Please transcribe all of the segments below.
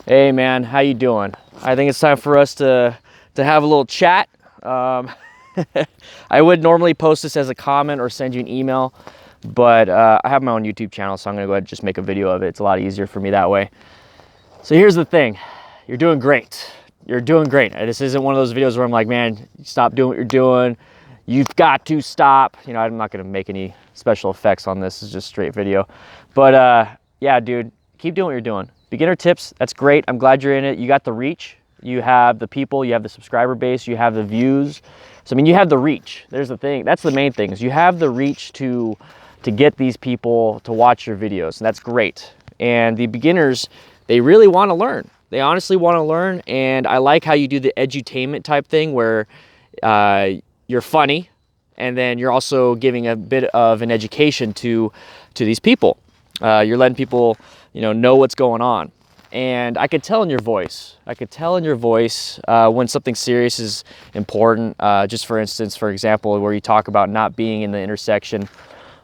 Hey man, how you doing? I think it's time for us to have a little chat. I would normally post this as a comment or send you an email, but I have my own YouTube channel, so I'm gonna go ahead and just make a video of it. It's a lot easier for me that way. So here's the thing, you're doing great. You're doing great. This isn't one of those videos where I'm like, man, stop doing what you're doing. You've got to stop. You know, I'm not gonna make any special effects on this. It's just straight video. But yeah, dude, keep doing what you're doing. Beginner tips, that's great. I'm glad you're in it. You got the reach. You have the people, you have the subscriber base, you have the views. So, I mean, you have the reach. There's the thing. That's the main thing, is you have the reach to get these people to watch your videos, and that's great. And the beginners, they really want to learn. They honestly want to learn, and I like how you do the edutainment type thing where you're funny, and then you're also giving a bit of an education to these people. You're letting people, you know what's going on. And I could tell in your voice. I could tell in your voice when something serious is important. Just for instance, for example, where you talk about not being in the intersection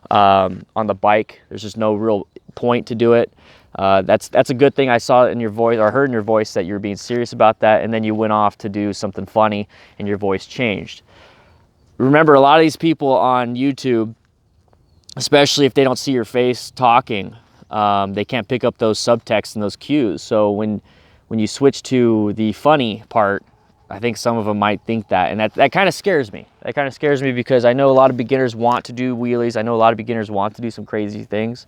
on the bike. There's just no real point to do it. That's a good thing. I saw it in your voice, or heard in your voice, that you're being serious about that, and then you went off to do something funny and your voice changed. Remember, a lot of these people on YouTube, especially if they don't see your face talking, they can't pick up those subtext and those cues. So when you switch to the funny part, I think some of them might think that, and that kind of scares me. That kind of scares me because I know a lot of beginners want to do wheelies. I know a lot of beginners want to do some crazy things.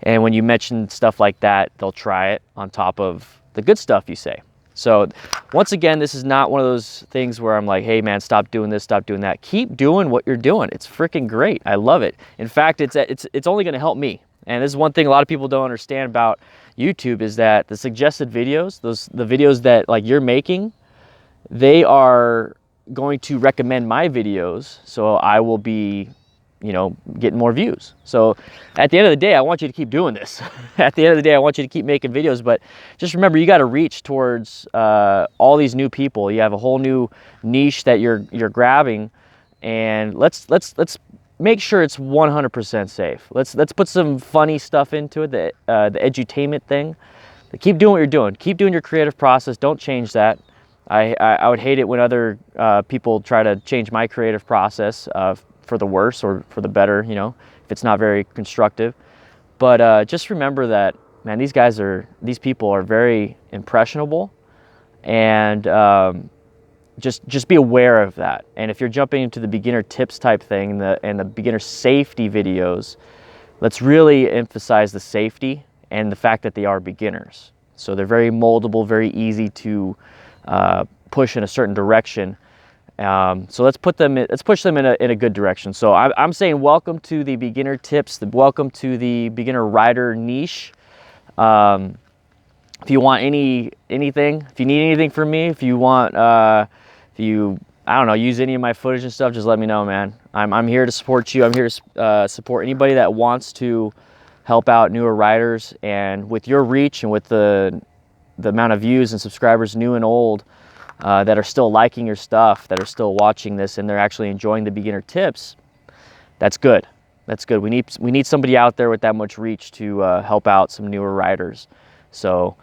And when you mention stuff like that, they'll try it on top of the good stuff you say. So once again, this is not one of those things where I'm like, hey man, stop doing this, stop doing that. Keep doing what you're doing. It's freaking great. I love it. In fact, it's only going to help me. And this is one thing a lot of people don't understand about YouTube, is that the suggested videos, the videos that like you're making, they are going to recommend my videos. So I will be, getting more views. So at the end of the day, I want you to keep doing this. At the end of the day, I want you to keep making videos, but just remember, you got to reach towards all these new people. You have a whole new niche that you're grabbing, and let's make sure it's 100% safe. Let's put some funny stuff into it, the edutainment thing. Keep doing what you're doing. Keep doing your creative process. Don't change that. I would hate it when other people try to change my creative process for the worse or for the better, if it's not very constructive. But just remember that, man, these people are very impressionable, and just be aware of that. And if you're jumping into the beginner tips type thing and the beginner safety videos, let's really emphasize the safety and the fact that they are beginners. So they're very moldable, very easy to push in a certain direction. So let's push them in a good direction. So I'm saying welcome to the beginner tips, welcome to the beginner rider niche. If you want anything, if you need anything from me, if you want, I don't know, use any of my footage and stuff, just let me know, man. I'm here to support you. I'm here to support anybody that wants to help out newer riders. And with your reach and with the amount of views and subscribers, new and old, that are still liking your stuff, that are still watching this, and they're actually enjoying the beginner tips, that's good. That's good. We need somebody out there with that much reach to help out some newer riders. So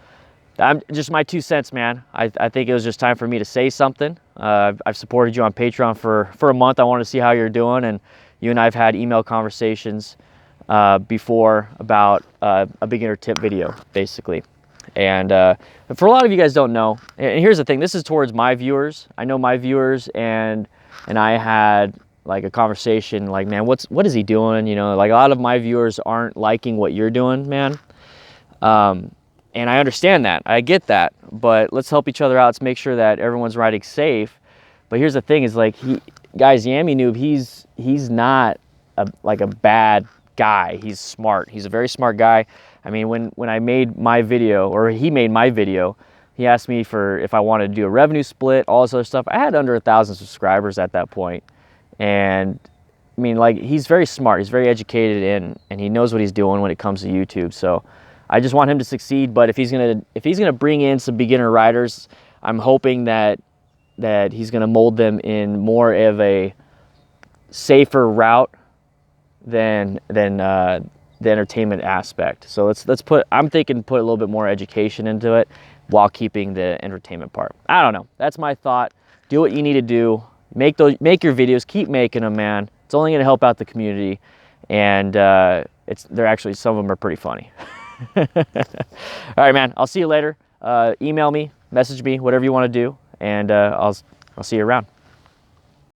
I'm just my 2 cents, man. I think it was just time for me to say something. I've supported you on Patreon for a month. I want to see how you're doing, and you and I have had email conversations before about a beginner tip video, basically. And for a lot of you guys don't know, and here's the thing, this is towards my viewers. I know my viewers, and I had like a conversation like, man, what is he doing? Like a lot of my viewers aren't liking what you're doing, man. And I understand that, I get that, but let's help each other out. Let's make sure that everyone's riding safe. But here's the thing, is like, Yammie Noob, he's not like a bad guy. He's smart. He's a very smart guy. I mean, when I made my video, or he made my video, he asked me if I wanted to do a revenue split, all this other stuff. I had under 1,000 subscribers at that point. And I mean, like, he's very smart. He's very educated, and he knows what he's doing when it comes to YouTube. So I just want him to succeed. But if he's gonna bring in some beginner riders, I'm hoping that he's gonna mold them in more of a safer route than the entertainment aspect. So I'm thinking put a little bit more education into it, while keeping the entertainment part. I don't know. That's my thought. Do what you need to do. Make your videos. Keep making them, man. It's only going to help out the community, and they're actually, some of them are pretty funny. All right, man. I'll see you later. Email me, message me, whatever you want to do, and I'll see you around.